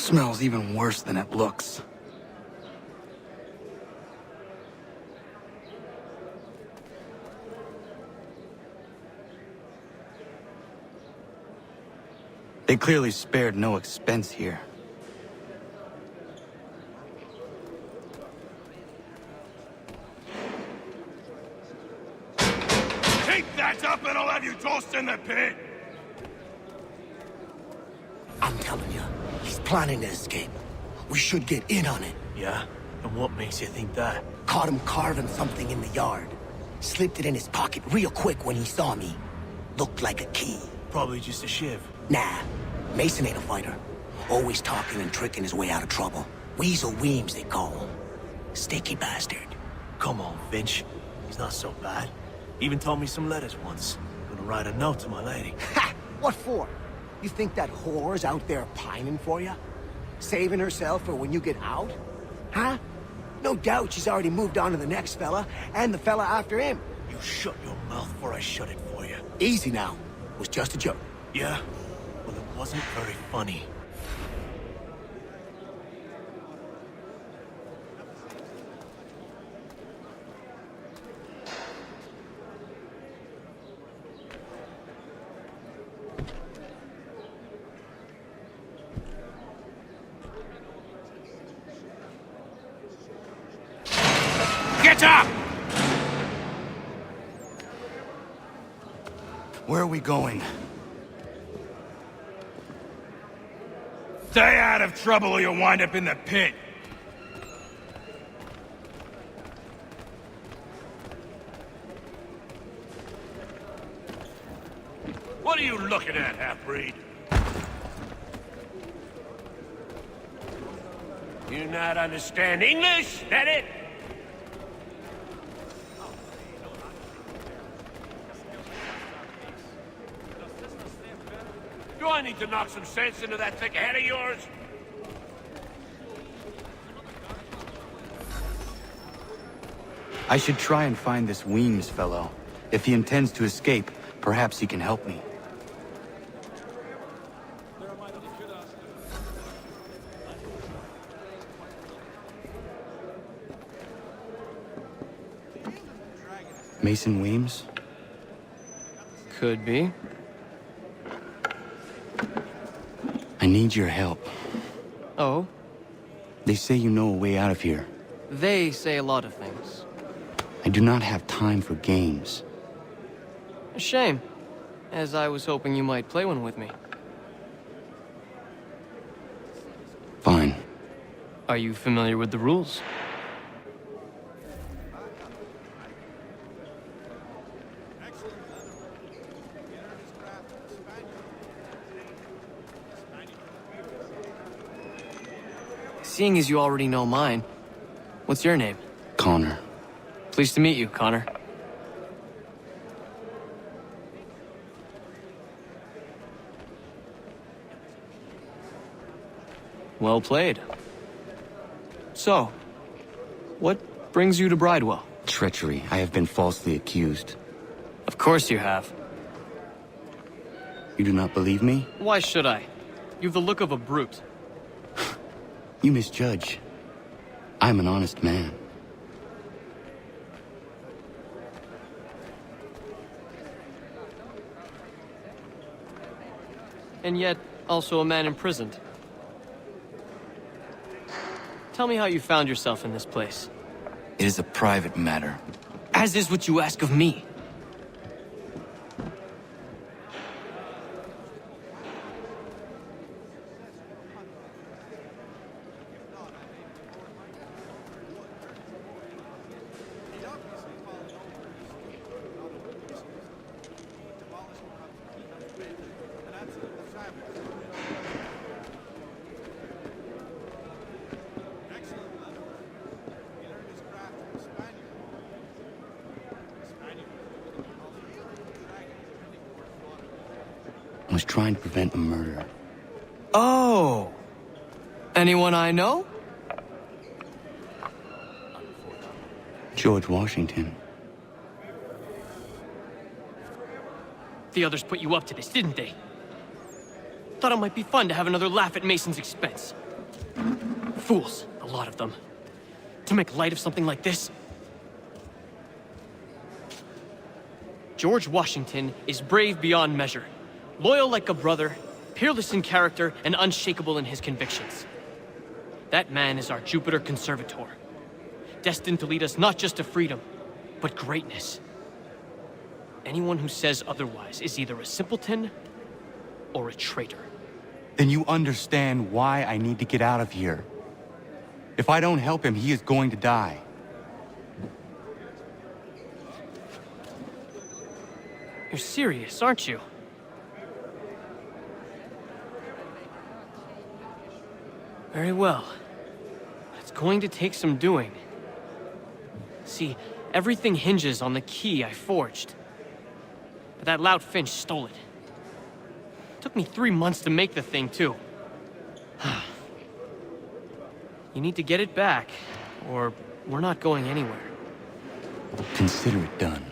Smells even worse than it looks. They clearly spared no expense here. Keep that up and I'll have you tossed in the pit! I'm telling you, he's planning to escape. We should get in on it. Yeah? And what makes you think that? Caught him carving something in the yard. Slipped it in his pocket real quick when he saw me. Looked like a key. Probably just a shiv. Nah, Mason ain't a fighter. Always talking and tricking his way out of trouble. Weasel Weems, they call him. Sticky bastard. Come on, Finch. He's not so bad. Even told me some letters once. Gonna write a note to my lady. Ha! What for? You think that whore's out there pining for you? Saving herself for when you get out? Huh? No doubt she's already moved on to the next fella, and the fella after him. You shut your mouth before I shut it for you. Easy now. It was just a joke. Yeah? Well, it wasn't very funny. Get up! Where are we going? Stay out of trouble or you'll wind up in the pit. What are you looking at, half-breed? You not understand English? That it? Do I need to knock some sense into that thick head of yours? I should try and find this Weems fellow. If he intends to escape, perhaps he can help me. Mason Weems? Could be. I need your help. Oh? They say you know a way out of here. They say a lot of things. I do not have time for games. A shame, as I was hoping you might play one with me. Fine. Are you familiar with the rules? Seeing as you already know mine, what's your name? Connor. Pleased to meet you, Connor. Well played. So, what brings you to Bridewell? Treachery. I have been falsely accused. Of course you have. You do not believe me? Why should I? You've the look of a brute. You misjudge. I'm an honest man. And yet, also a man imprisoned. Tell me how you found yourself in this place. It is a private matter. As is what you ask of me. I was trying to prevent a murder. Oh! Anyone I know? George Washington. The others put you up to this, didn't they? Thought it might be fun to have another laugh at Mason's expense. Fools, a lot of them. To make light of something like this. George Washington is brave beyond measure, loyal like a brother, peerless in character, and unshakable in his convictions. That man is our Jupiter Conservator, destined to lead us not just to freedom, but greatness. Anyone who says otherwise is either a simpleton or a traitor. Then you understand why I need to get out of here. If I don't help him, he is going to die. You're serious, aren't you? Very well. It's going to take some doing. See, everything hinges on the key I forged. But that loud Finch stole it. Took me 3 months to make the thing, too. You need to get it back, or we're not going anywhere. Consider it done.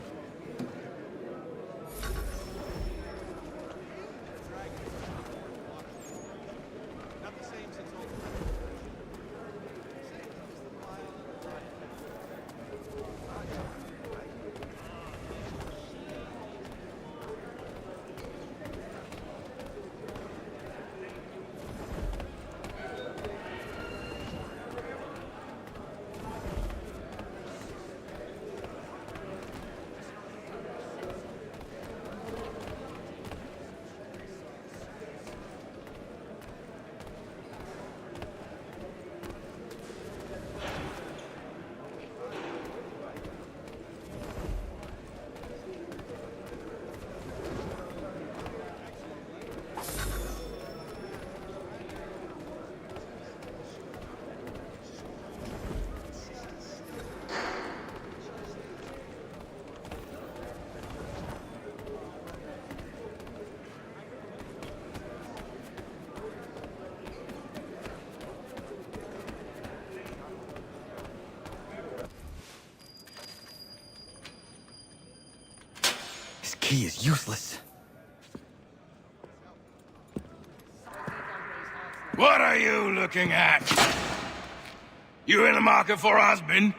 This key is useless. What are you looking at? You in the market for a husband?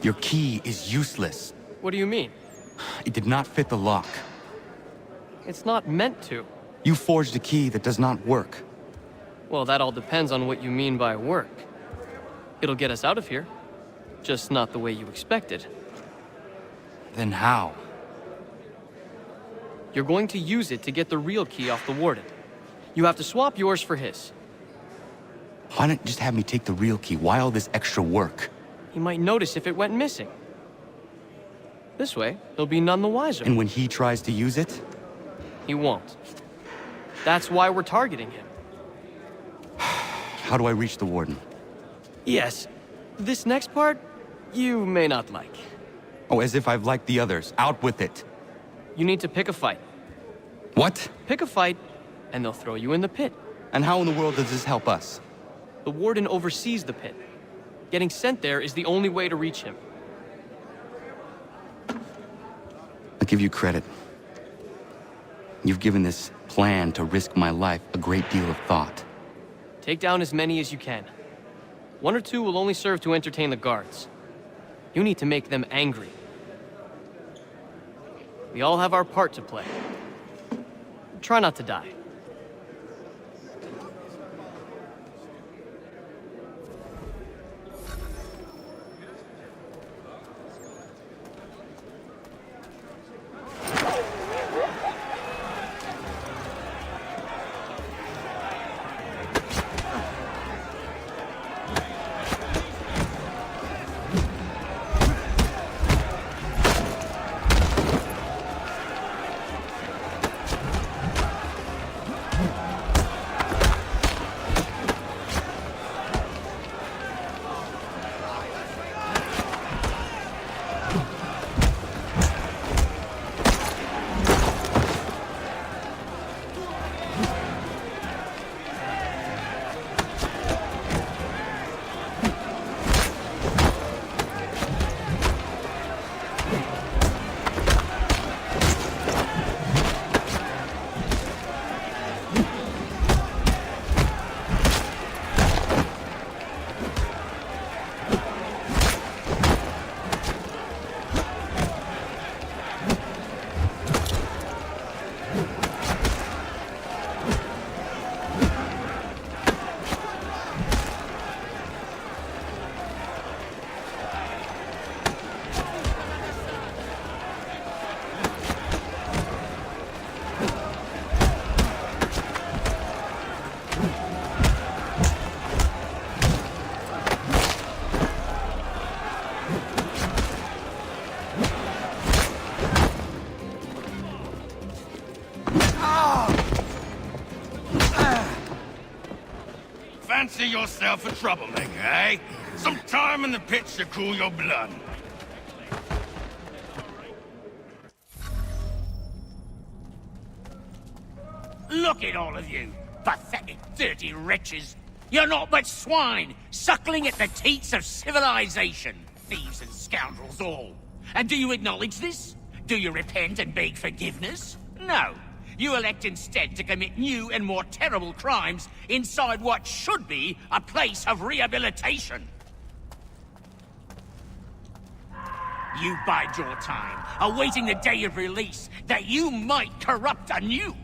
Your key is useless. What do you mean? It did not fit the lock. It's not meant to. You forged a key that does not work. Well, that all depends on what you mean by work. It'll get us out of here. Just not the way you expected. Then how? You're going to use it to get the real key off the warden. You have to swap yours for his. Why not just have me take the real key? Why all this extra work? He might notice if it went missing. This way, he'll be none the wiser. And when he tries to use it? He won't. That's why we're targeting him. How do I reach the warden? Yes, this next part, you may not like. Oh, as if I've liked the others. Out with it. You need to pick a fight. What? Pick a fight, and they'll throw you in the pit. And how in the world does this help us? The warden oversees the pit. Getting sent there is the only way to reach him. I'll give you credit. You've given this plan to risk my life a great deal of thought. Take down as many as you can. 1 or 2 will only serve to entertain the guards. You need to make them angry. We all have our part to play. Try not to die. Fancy yourself a troublemaker, eh? Some time in the pits to cool your blood. Look at all of you, pathetic, dirty wretches. You're not but swine, suckling at the teats of civilization. Thieves and scoundrels all. And do you acknowledge this? Do you repent and beg forgiveness? No. You elect instead to commit new and more terrible crimes inside what should be a place of rehabilitation. You bide your time, awaiting the day of release, that you might corrupt anew.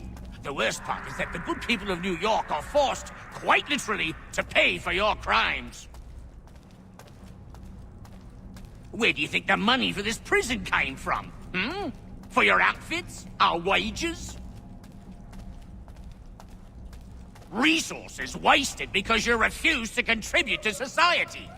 The worst part is that the good people of New York are forced, quite literally, to pay for your crimes. Where do you think the money for this prison came from? For your outfits? Our wages? Resources wasted because you refuse to contribute to society.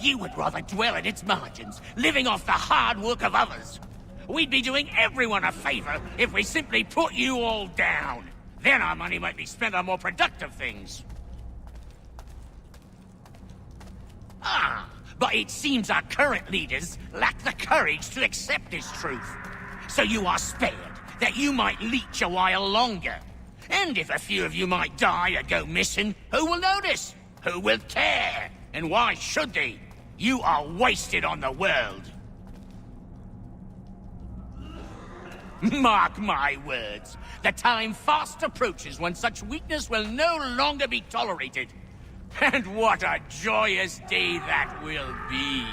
You would rather dwell at its margins, living off the hard work of others. We'd be doing everyone a favor if we simply put you all down. Then our money might be spent on more productive things. But it seems our current leaders lack the courage to accept this truth. So you are spared, that you might leech a while longer. And if a few of you might die or go missing, who will notice? Who will care? And why should they? You are wasted on the world. Mark my words. The time fast approaches when such weakness will no longer be tolerated. And what a joyous day that will be.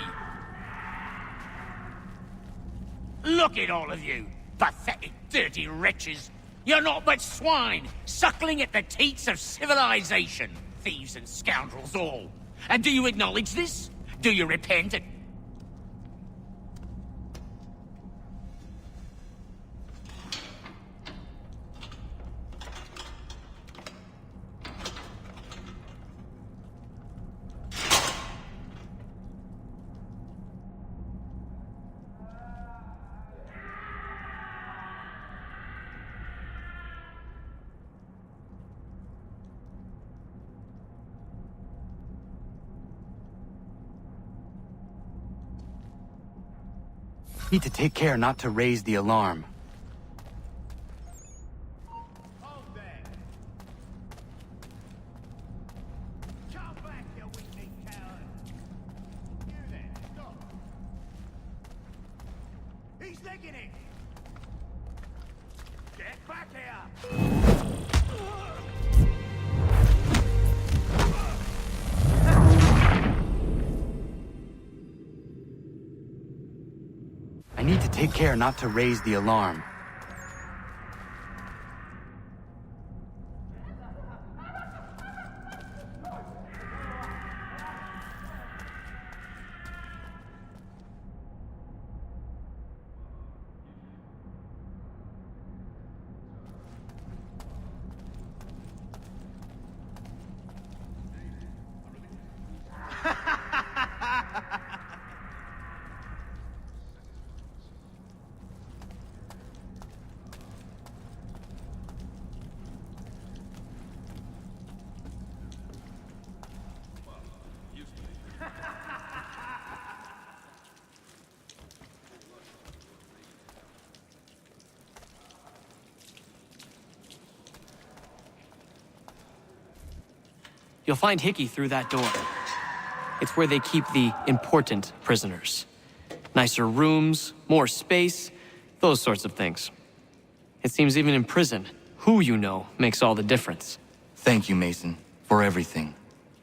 Look at all of you, pathetic, dirty wretches. You're not but swine, suckling at the teats of civilization. Thieves and scoundrels all. And do you acknowledge this? Do you repent and... Need to take care not to raise the alarm. Hold there. Come back, you weakling coward. You there, stop. He's licking it. Get back here. I need to take care not to raise the alarm. You'll find Hickey through that door. It's where they keep the important prisoners. Nicer rooms, more space, those sorts of things. It seems even in prison, who you know makes all the difference. Thank you, Mason, for everything.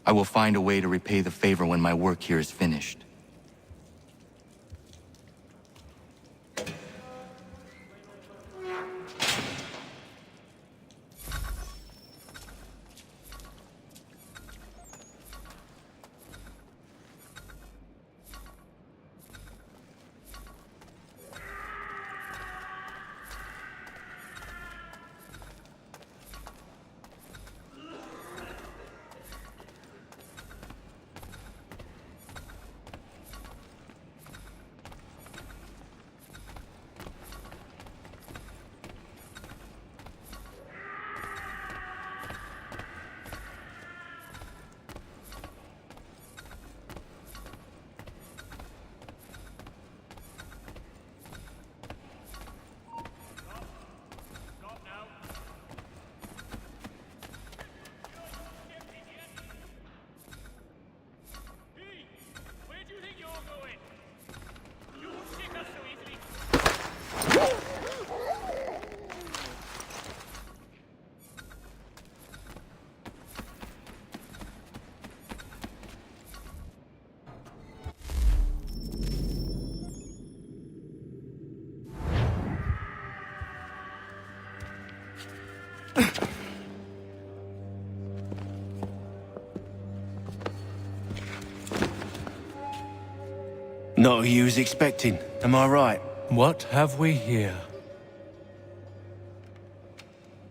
I will find a way to repay the favor when my work here is finished. Not who you was expecting, am I right? What have we here?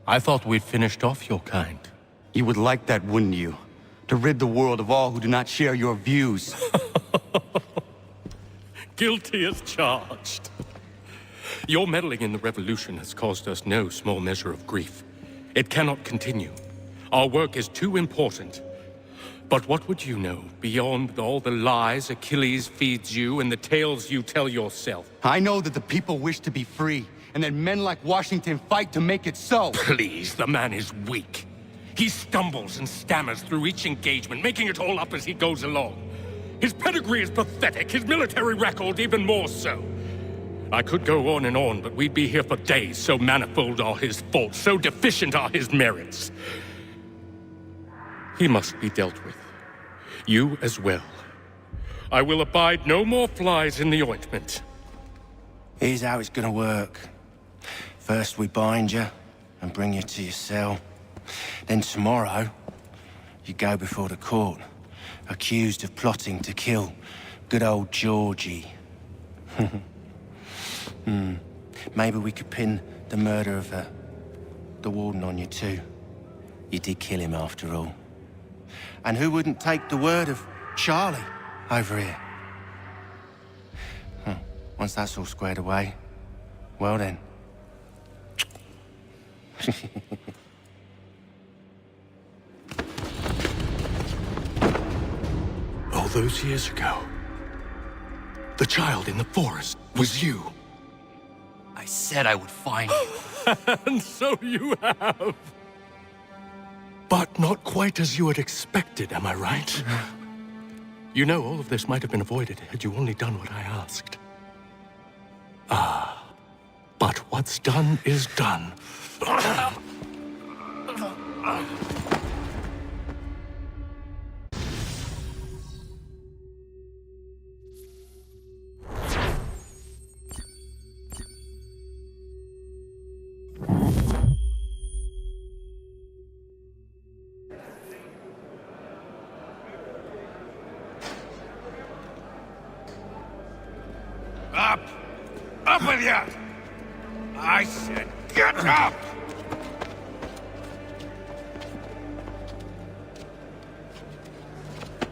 I thought we'd finished off your kind. You would like that, wouldn't you? To rid the world of all who do not share your views. Guilty as charged. Your meddling in the revolution has caused us no small measure of grief. It cannot continue. Our work is too important. But what would you know beyond all the lies Achilles feeds you and the tales you tell yourself? I know that the people wish to be free, and that men like Washington fight to make it so. Please, the man is weak. He stumbles and stammers through each engagement, making it all up as he goes along. His pedigree is pathetic, his military record even more so. I could go on, but we'd be here for days, so manifold are his faults, so deficient are his merits. He must be dealt with. You as well. I will abide no more flies in the ointment. Here's how it's gonna work. First we bind you and bring you to your cell. Then tomorrow, you go before the court, accused of plotting to kill good old Georgie. Maybe we could pin the murder of the warden on you too. You did kill him after all. And who wouldn't take the word of Charlie over here? Once that's all squared away, well then. All those years ago, the child in the forest was you. I said I would find you. And so you have. But not quite as you had expected, am I right? You know, all of this might have been avoided had you only done what I asked. Ah, but what's done is done. Up! Up with you! I said get up!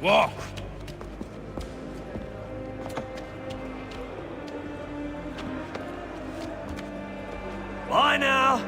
Walk! Bye now!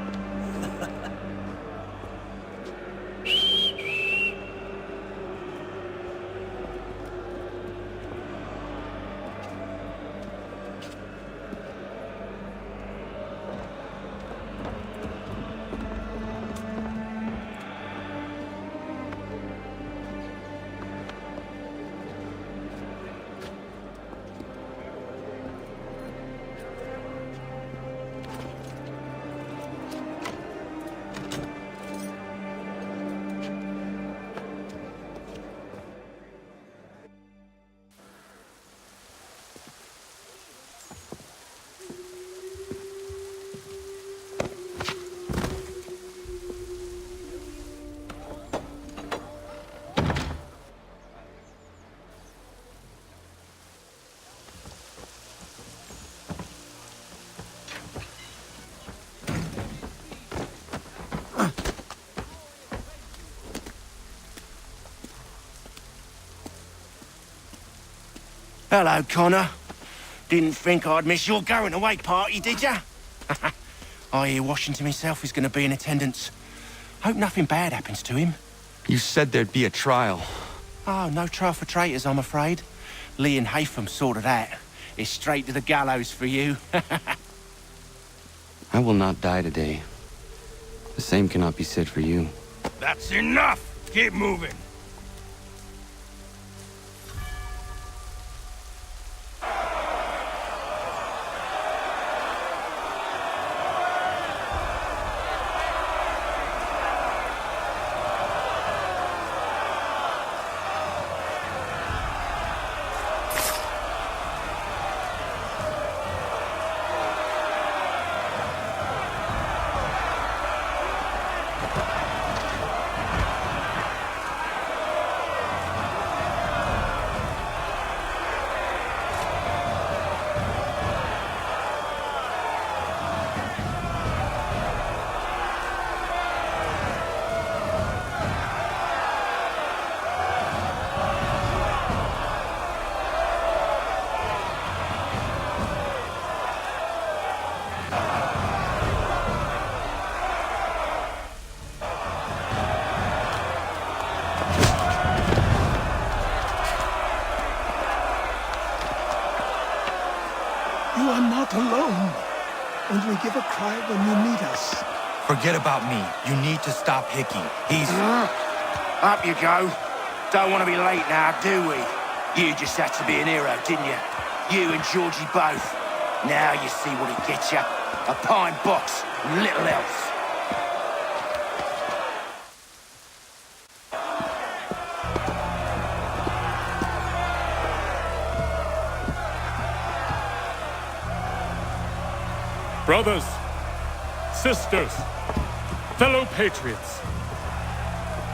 Hello, Connor. Didn't think I'd miss your going away party, did ya? I hear Washington himself is going to be in attendance. Hope nothing bad happens to him. You said there'd be a trial. Oh, no trial for traitors, I'm afraid. Lee and Haytham sorted that. It's straight to the gallows for you. I will not die today. The same cannot be said for you. That's enough! Keep moving! Only give a cry when you need us. Forget about me. You need to stop Hickey. He's... Up you go. Don't want to be late now, do we? You just had to be an hero, didn't you? You and Georgie both. Now you see what it gets you. A pine box, little else. Brothers, sisters, fellow patriots.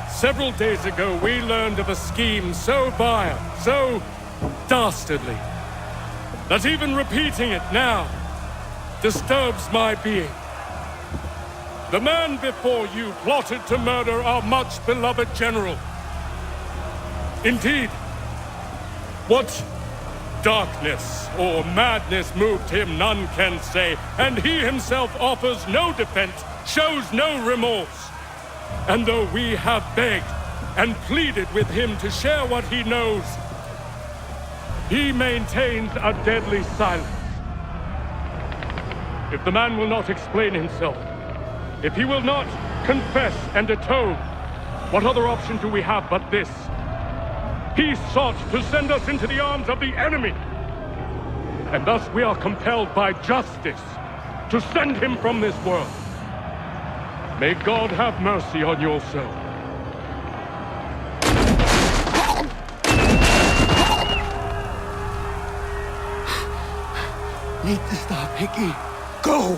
Several days ago, we learned of a scheme so vile, so dastardly, that even repeating it now disturbs my being. The man before you plotted to murder our much-beloved general. Indeed, what darkness or madness moved him, none can say, and he himself offers no defense, shows no remorse. And though we have begged and pleaded with him to share what he knows, he maintains a deadly silence. If the man will not explain himself, if he will not confess and atone, what other option do we have but this? He sought to send us into the arms of the enemy. And thus we are compelled by justice to send him from this world. May God have mercy on your soul. Need to stop, Hickey. Go!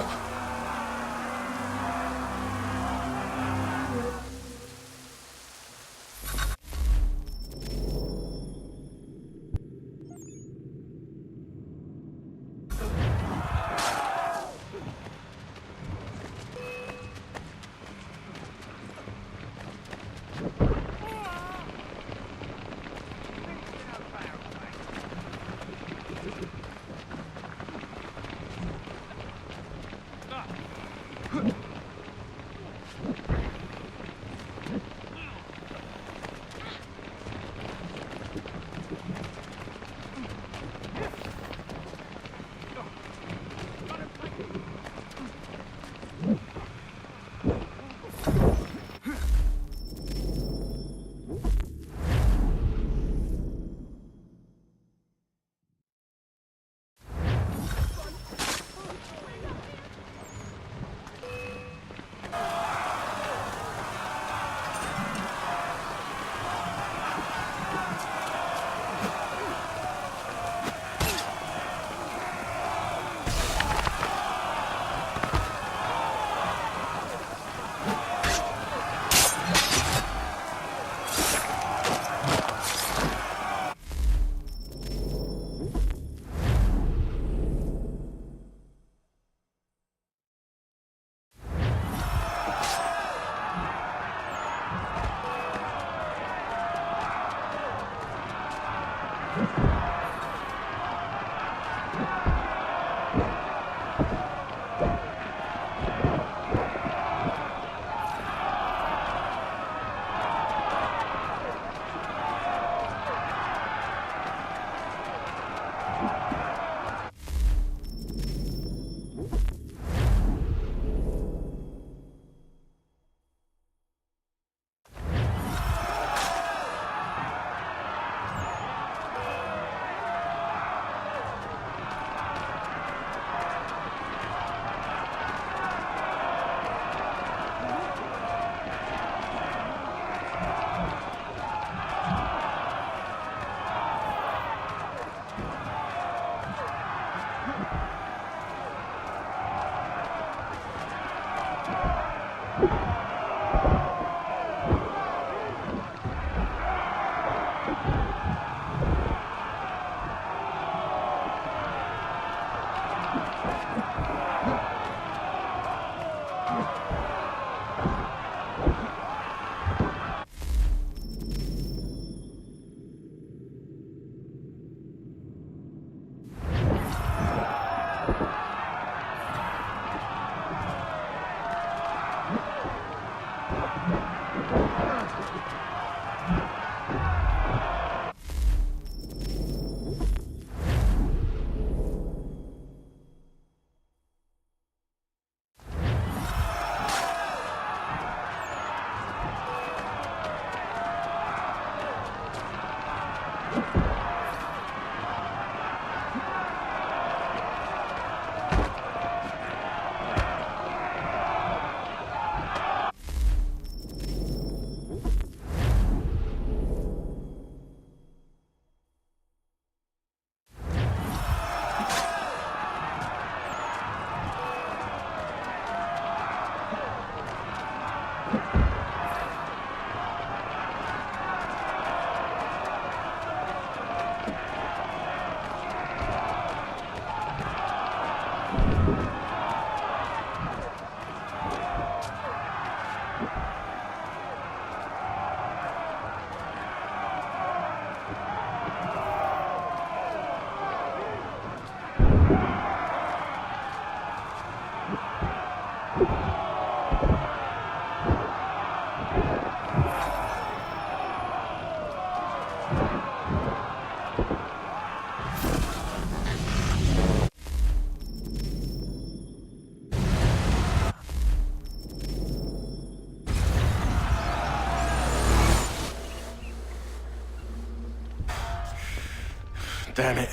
Damn it.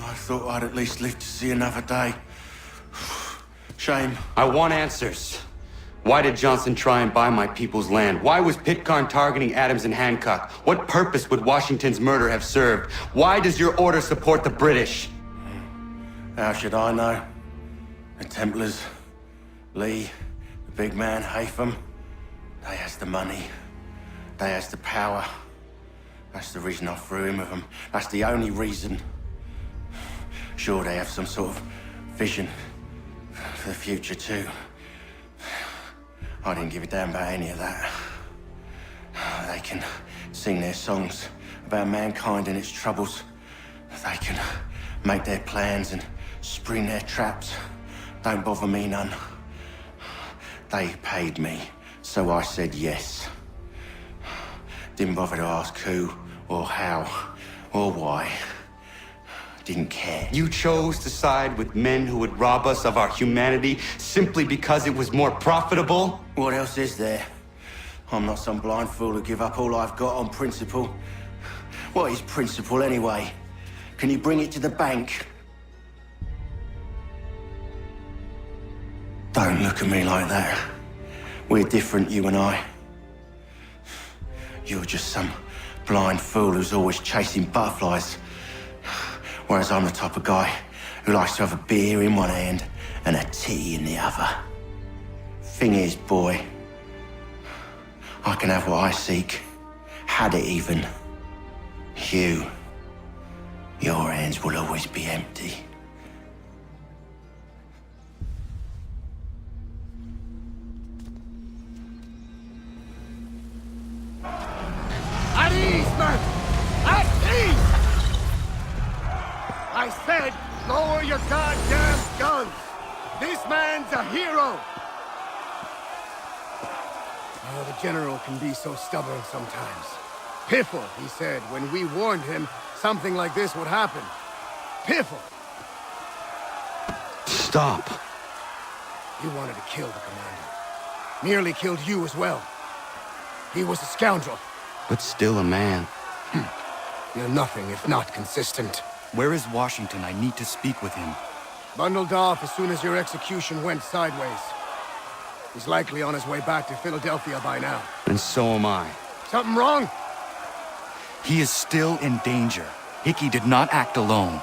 I thought I'd at least live to see another day. Shame. I want answers. Why did Johnson try and buy my people's land? Why was Pitcairn targeting Adams and Hancock? What purpose would Washington's murder have served? Why does your order support the British? How should I know? The Templars, Lee, the big man, Haytham, they has the money. They has the power. That's the reason I threw in with them. That's the only reason. Sure, they have some sort of vision for the future too. I didn't give a damn about any of that. They can sing their songs about mankind and its troubles. They can make their plans and spring their traps. Don't bother me none. They paid me, so I said yes. Didn't bother to ask who, or how, or why. Didn't care. You chose to side with men who would rob us of our humanity simply because it was more profitable? What else is there? I'm not some blind fool to give up all I've got on principle. What is principle anyway? Can you bring it to the bank? Don't look at me like that. We're different, you and I. You're just some blind fool who's always chasing butterflies. Whereas I'm the type of guy who likes to have a beer in one hand and a tea in the other. Thing is, boy, I can have what I seek. Had it even. Your hands will always be empty. At ease, man! At ease! I said, lower your goddamn guns! This man's a hero! Oh, the General can be so stubborn sometimes. Piffle, he said, when we warned him something like this would happen. Piffle! Stop. He wanted to kill the commander. Nearly killed you as well. He was a scoundrel. But still a man. You're nothing if not consistent. Where is Washington? I need to speak with him. Bundled off as soon as your execution went sideways. He's likely on his way back to Philadelphia by now. And so am I. Something wrong? He is still in danger. Hickey did not act alone.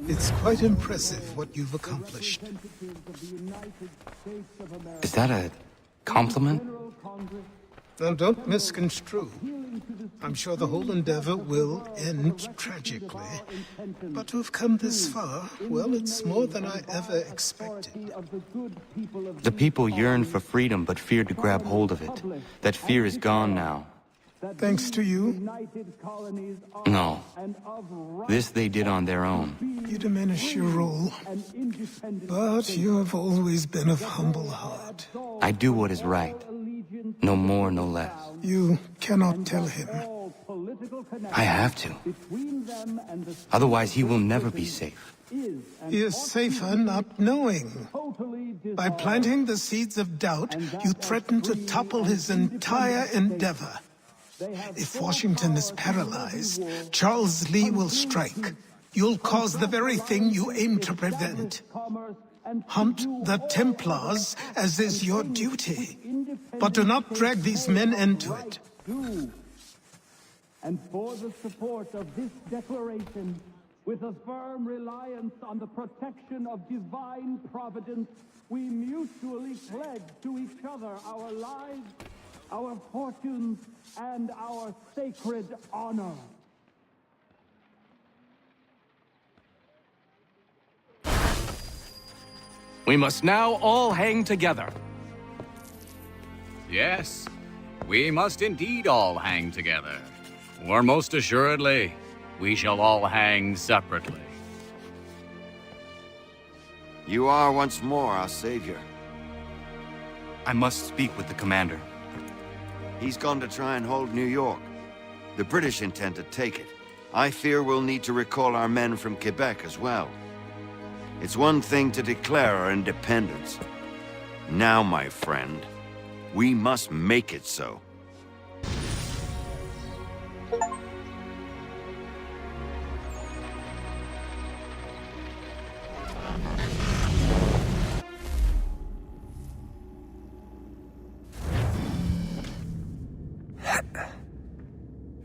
It's quite impressive what you've accomplished. Is that a compliment? Now, don't misconstrue. I'm sure the whole endeavor will end tragically. But to have come this far, well, it's more than I ever expected. The people yearn for freedom but feared to grab hold of it. That fear is gone now. Thanks to you, No. This they did on their own. you diminish your role. But you have always been of humble heart. I do what is right. No more, no less. You cannot tell him. I have to. Otherwise, he will never be safe. He is safer not knowing. By planting the seeds of doubt, you threaten to topple his entire endeavor. If Washington is paralyzed, Charles Lee will strike. You'll cause the very thing you aim to prevent. Hunt the Templars, as is your duty. But do not drag these men into it. And for the support of this declaration, with a firm reliance on the protection of divine providence, we mutually pledge to each other our lives, our fortunes, and our sacred honor. We must now all hang together. Yes, we must indeed all hang together. Or most assuredly, we shall all hang separately. You are once more our savior. I must speak with the commander. He's gone to try and hold New York. The British intend to take it. I fear we'll need to recall our men from Quebec as well. It's one thing to declare our independence. Now, my friend, we must make it so.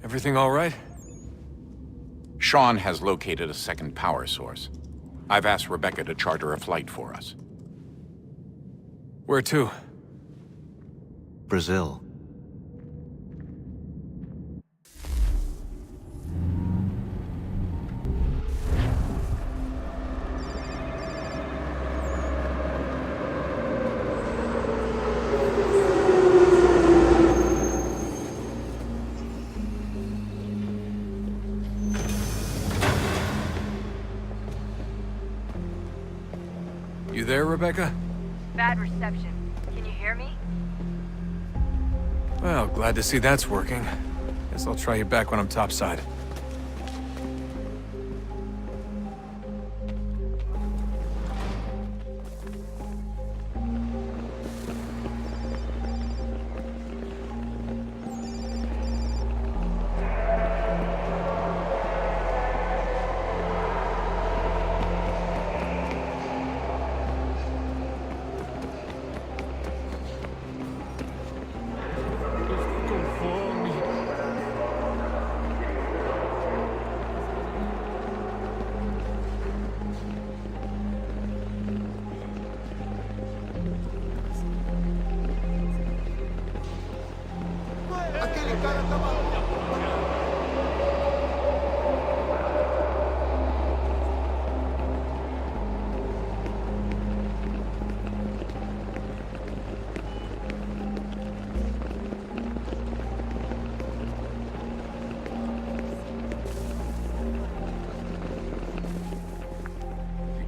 Everything all right? Sean has located a second power source. I've asked Rebecca to charter a flight for us. Where to? Brazil. You there, Rebecca? Bad reception. Can you hear me? Well, glad to see that's working. Guess I'll try you back when I'm topside.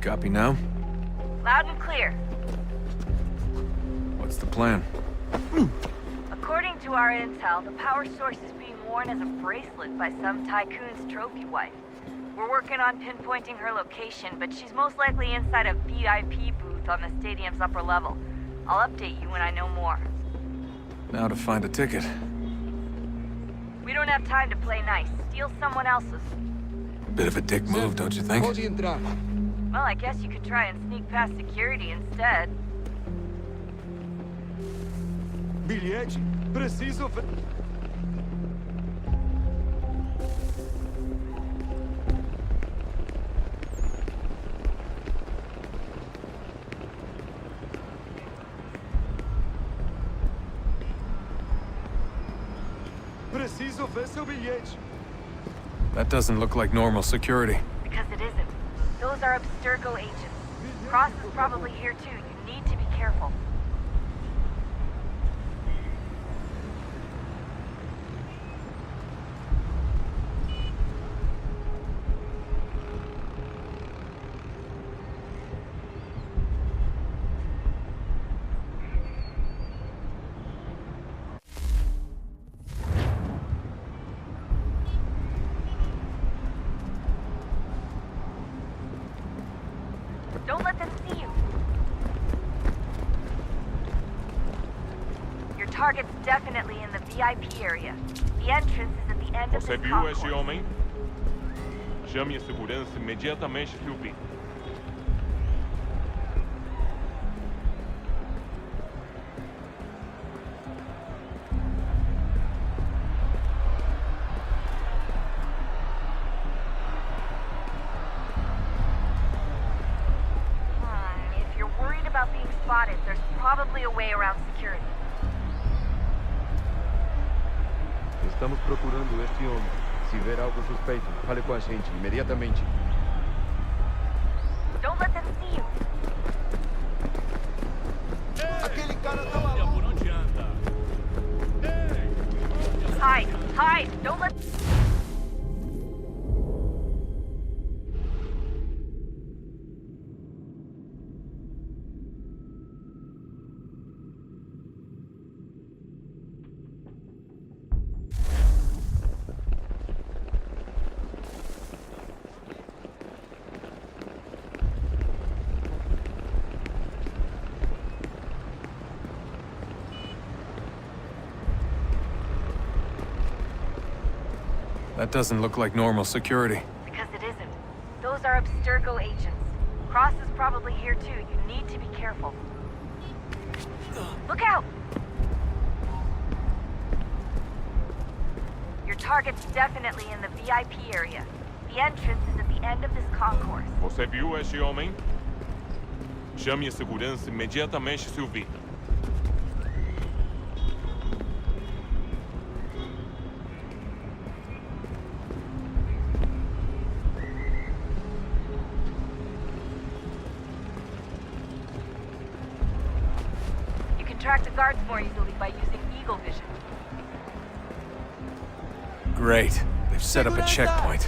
Copy now? Loud and clear. What's the plan? According to our intel, the power source is being worn as a bracelet by some tycoon's trophy wife. We're working on pinpointing her location, but she's most likely inside a VIP booth on the stadium's upper level. I'll update you when I know more. Now to find a ticket. We don't have time to play nice. Steal someone else's. Bit of a dick move, don't you think? Well, I guess you could try and sneak past security instead. Bilhete? Preciso... Preciso ver seu bilhete. That doesn't look like normal security. Because it isn't. Those are Abstergo agents. Cross is probably here too. You need to be careful. Don't let them see you. Your target's definitely in the VIP area. The entrance is at the end of Você this viu esse concourse. homem? Chame a segurança imediatamente que o vi. If you're worried about being spotted, there's probably a way around security. Estamos procurando este homem. Se ver algo suspeito, fale com a gente imediatamente. Don't let them see you. Aquele cara tá maluco. Por onde anda? Hide! Hide! Don't let... That doesn't look like normal security. Because it isn't. Those are Abstergo agents. Cross is probably here too. You need to be careful. Look out! Your target's definitely in the VIP area. The entrance is at the end of this concourse. Você viu este homem? Chame a segurança imediatamente se o vir. You can track the guards more easily by using Eagle Vision. Great. They've set up a checkpoint.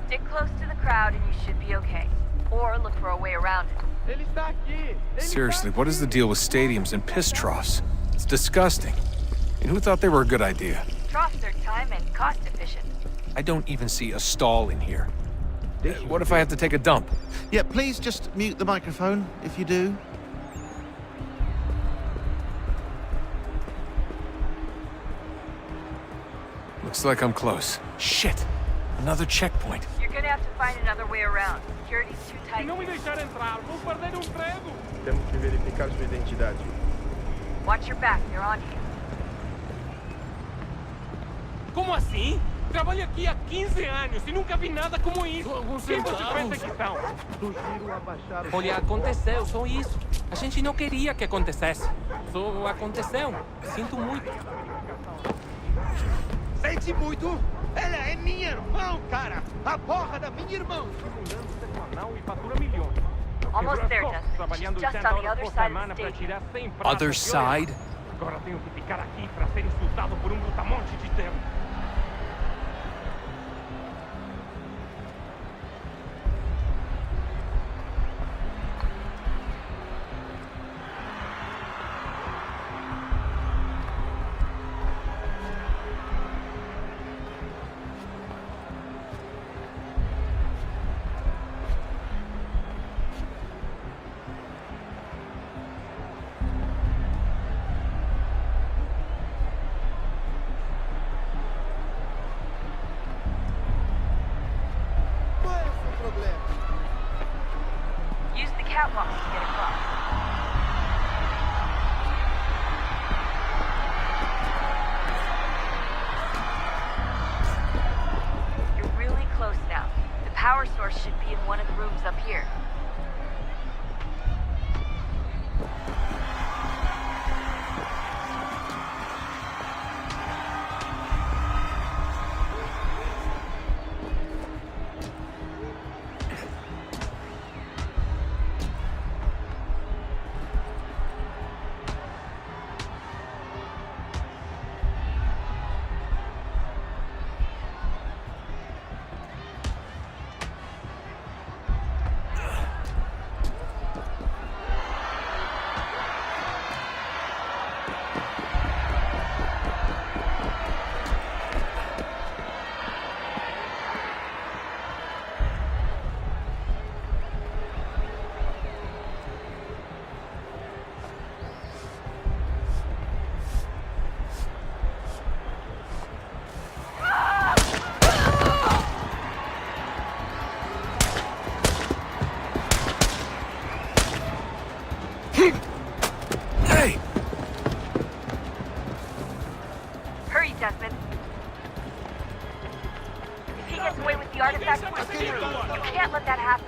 Stick close to the crowd and you should be okay. Or look for a way around it. Seriously, what is the deal with stadiums and piss troughs? It's disgusting. And who thought they were a good idea? Troughs are time and cost efficient. I don't even see a stall in here. What if I have to take a dump? Yeah, please just mute the microphone, if you do. Looks like I'm close. Shit! Another checkpoint. You're gonna have to find another way around. Security's too tight. Temos que verificar sua identidade. Watch your back, they're on you. Como assim? Trabalho aqui há 15 anos e nunca vi nada como isso. Quem você pensa que são? Olha, aconteceu, só isso. A gente não queria que acontecesse. Só aconteceu. Sinto muito. Sente muito? Ela é minha irmã, cara! A porra da minha irmã! E fatura milhões. Almost there, Dustin. She's just on the other side of the stadium. Other side? Agora tenho que ficar aqui para ser insultado por brutamonte de tempo. Use the catwalks to get across. You're really close now. The power source should be in one of the rooms up here. Hey! Hurry, Desmond. If he gets away with the artifact, we're screwed. You can't let that happen.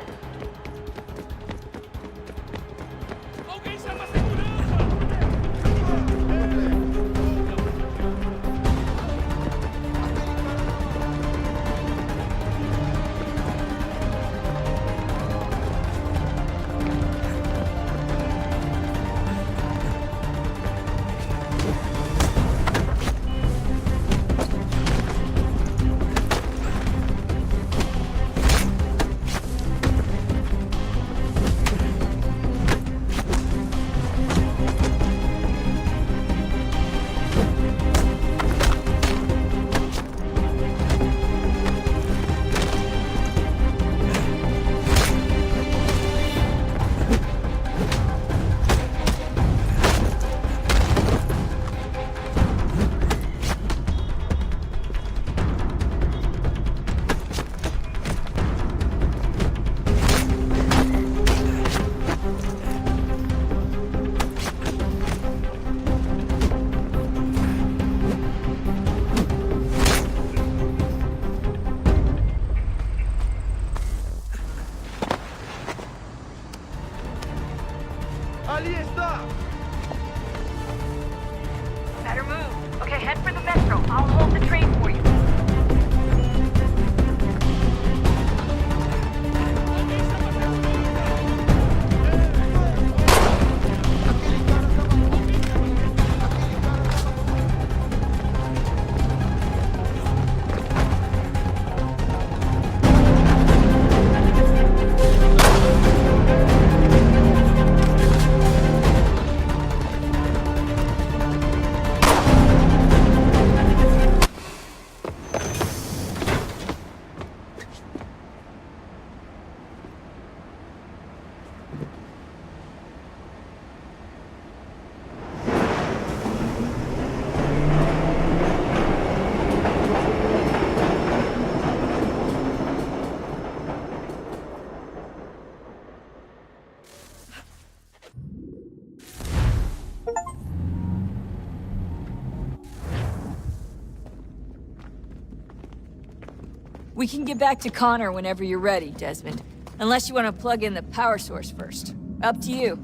We can get back to Connor whenever you're ready, Desmond. Unless you want to plug in the power source first. Up to you.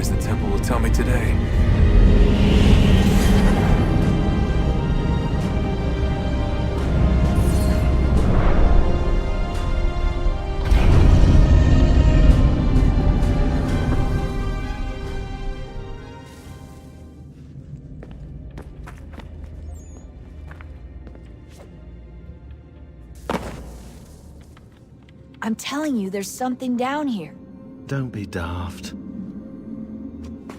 The temple will tell me today. I'm telling you, there's something down here. Don't be daft.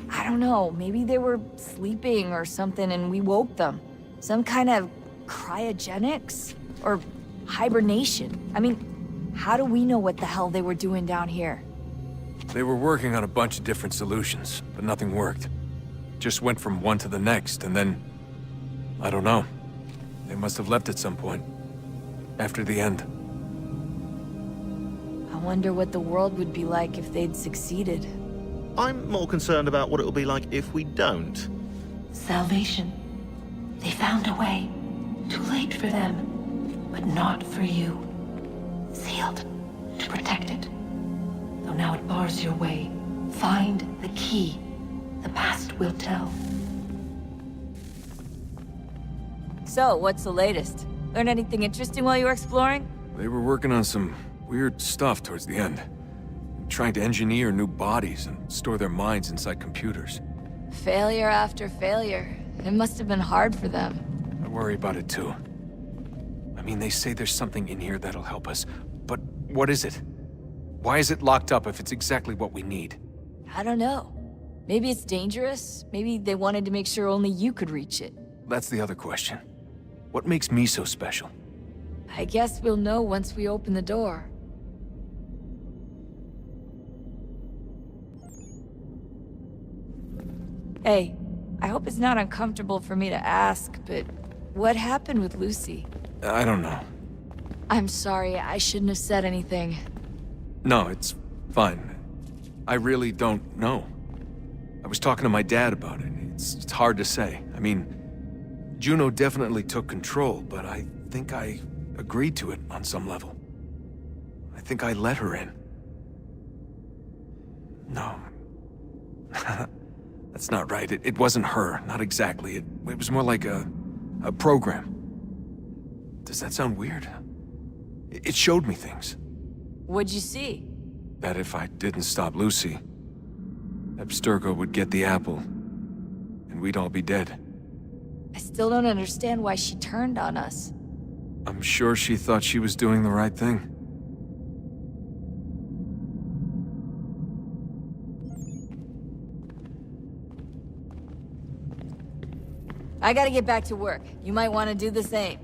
I don't know, maybe they were sleeping or something and we woke them. Some kind of cryogenics? Or hibernation. I mean, how do we know what the hell they were doing down here? They were working on a bunch of different solutions, but nothing worked. Just went from one to the next, and then... I don't know. They must have left at some point. After the end. I wonder what the world would be like if they'd succeeded. I'm more concerned about what it'll be like if we don't. Salvation. They found a way. Too late for them, but not for you. Sealed to protect it. Though now it bars your way. Find the key. The past will tell. So, what's the latest? Learn anything interesting while you were exploring? They were working on some weird stuff towards the end. Trying to engineer new bodies and store their minds inside computers. Failure after failure. It must have been hard for them. I worry about it too. I mean, they say there's something in here that'll help us, but what is it? Why is it locked up if it's exactly what we need? I don't know. Maybe it's dangerous. Maybe they wanted to make sure only you could reach it. That's the other question. What makes me so special? I guess we'll know once we open the door. Hey, I hope it's not uncomfortable for me to ask, but what happened with Lucy? I don't know. I'm sorry, I shouldn't have said anything. No, it's fine. I really don't know. I was talking to my dad about it. It's hard to say. I mean, Juno definitely took control, but I think I agreed to it on some level. I think I let her in. No. That's not right. It wasn't her. Not exactly. It was more like a program. Does that sound weird? It showed me things. What'd you see? That if I didn't stop Lucy, Abstergo would get the apple, and we'd all be dead. I still don't understand why she turned on us. I'm sure she thought she was doing the right thing. I gotta get back to work. You might want to do the same.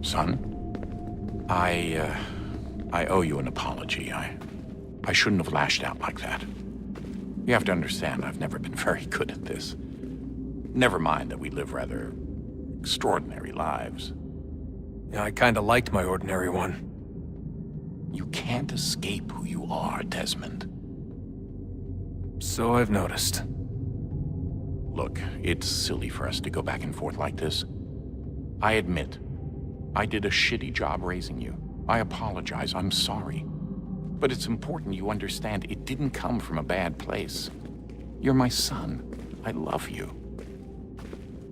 Son, I owe you an apology. I shouldn't have lashed out like that. You have to understand, I've never been very good at this. Never mind that we live rather extraordinary lives. Yeah, I kinda liked my ordinary one. You can't escape who you are, Desmond. So I've noticed. Look, it's silly for us to go back and forth like this. I admit, I did a shitty job raising you. I apologize, I'm sorry. But it's important you understand it didn't come from a bad place. You're my son. I love you.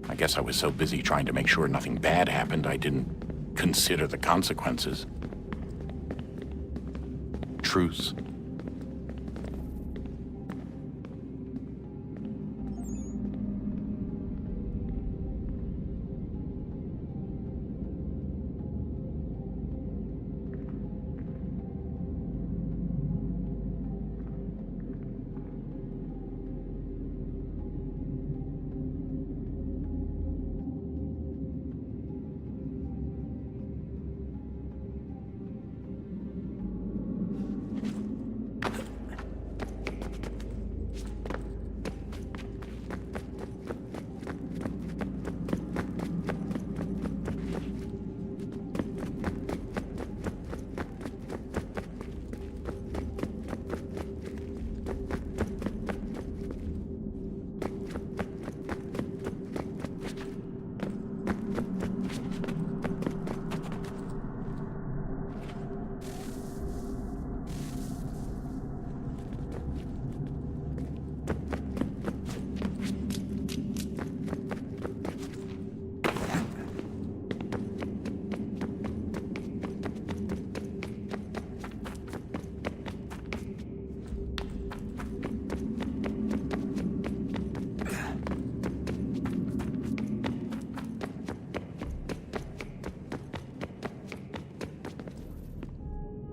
I guess I was so busy trying to make sure nothing bad happened, I didn't consider the consequences. Truce.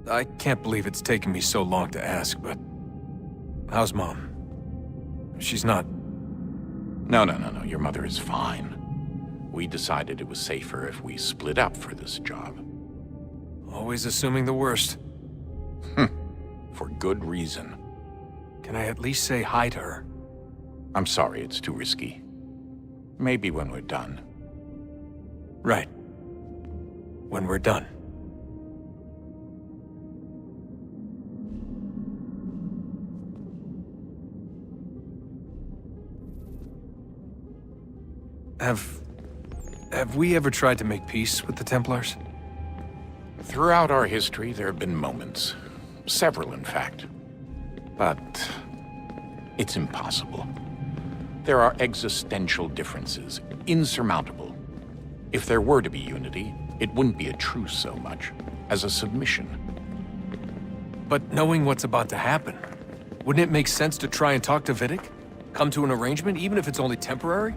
I can't believe it's taken me so long to ask, but... how's Mom? She's not... No. Your mother is fine. We decided it was safer if we split up for this job. Always assuming the worst. For good reason. Can I at least say hi to her? I'm sorry, it's too risky. Maybe when we're done. Right. When we're done. Have we ever tried to make peace with the Templars? Throughout our history, there have been moments. Several, in fact. But it's impossible. There are existential differences, insurmountable. If there were to be unity, it wouldn't be a truce so much as a submission. But knowing what's about to happen, wouldn't it make sense to try and talk to Vidic? Come to an arrangement, even if it's only temporary?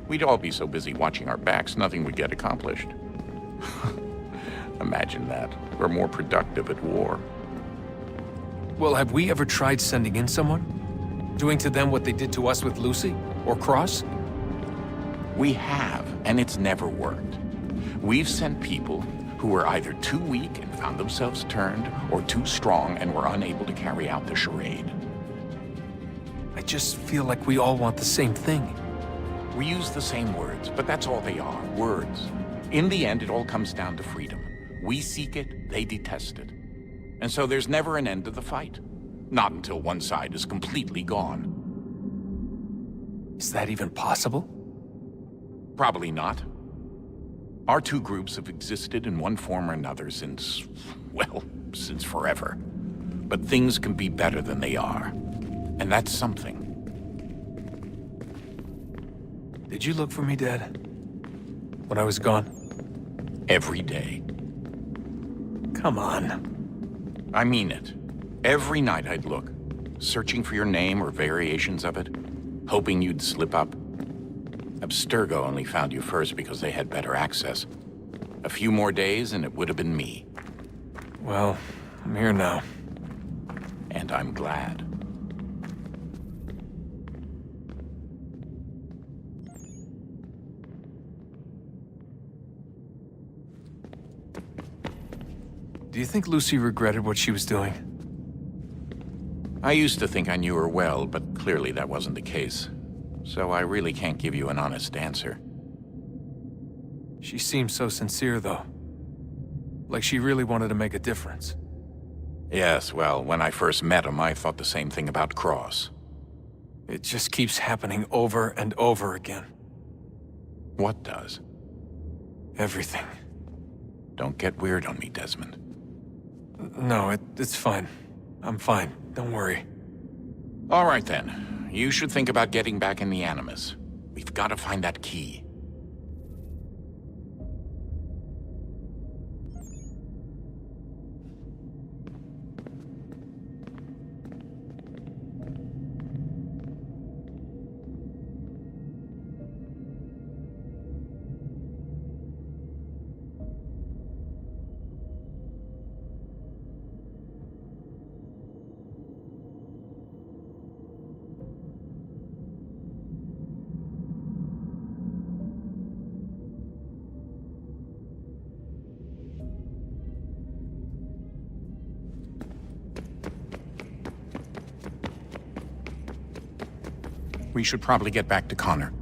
We'd all be so busy watching our backs, nothing would get accomplished. Imagine that. We're more productive at war. Well, have we ever tried sending in someone? Doing to them what they did to us with Lucy? Or Cross? We have, and it's never worked. We've sent people who were either too weak and found themselves turned, or too strong and were unable to carry out the charade. I just feel like we all want the same thing. We use the same words, but that's all they are, words. In the end, it all comes down to freedom. We seek it, they detest it. And so there's never an end to the fight. Not until one side is completely gone. Is that even possible? Probably not. Our two groups have existed in one form or another since, well, since forever. But things can be better than they are. And that's something. Did you look for me, Dad? When I was gone? Every day. Come on. I mean it. Every night I'd look, searching for your name or variations of it, hoping you'd slip up. Abstergo only found you first because they had better access. A few more days and it would have been me. Well, I'm here now. And I'm glad. Do you think Lucy regretted what she was doing? I used to think I knew her well, but clearly that wasn't the case. So I really can't give you an honest answer. She seemed so sincere, though. Like she really wanted to make a difference. Yes, well, when I first met him, I thought the same thing about Cross. It just keeps happening over and over again. What does? Everything. Don't get weird on me, Desmond. No, it's fine. I'm fine. Don't worry. All right, then. You should think about getting back in the Animus. We've got to find that key. We should probably get back to Connor.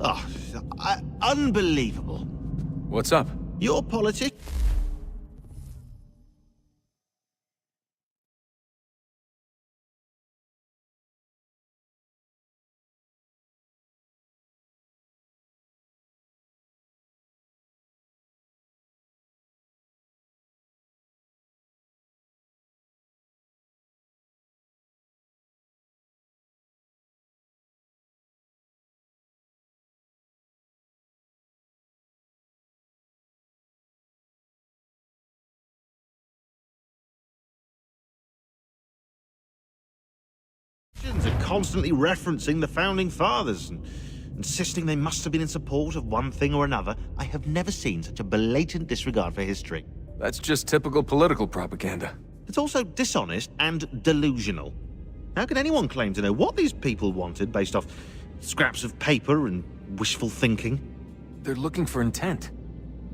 Oh, unbelievable. What's up? Your politics. Are constantly referencing the Founding Fathers and insisting they must have been in support of one thing or another. I have never seen such a blatant disregard for history. That's just typical political propaganda. It's also dishonest and delusional. How can anyone claim to know what these people wanted based off scraps of paper and wishful thinking? They're looking for intent.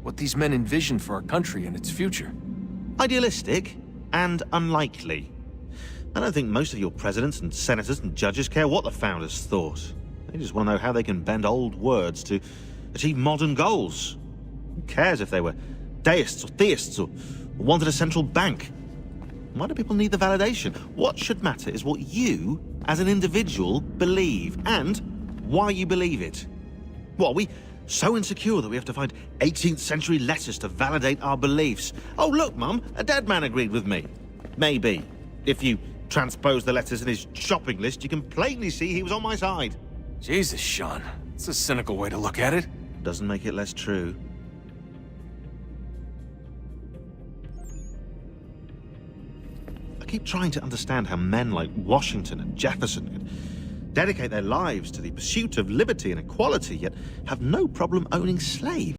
What these men envision for our country and its future. Idealistic and unlikely. I don't think most of your presidents and senators and judges care what the founders thought. They just want to know how they can bend old words to achieve modern goals. Who cares if they were deists or theists or wanted a central bank? Why do people need the validation? What should matter is what you, as an individual, believe and why you believe it. What, are we so insecure that we have to find 18th century letters to validate our beliefs? Oh, look, Mum, a dead man agreed with me. Maybe. If you transpose the letters in his shopping list, you can plainly see he was on my side. Jesus, Sean. It's a cynical way to look at it. Doesn't make it less true. I keep trying to understand how men like Washington and Jefferson could dedicate their lives to the pursuit of liberty and equality, yet have no problem owning slaves.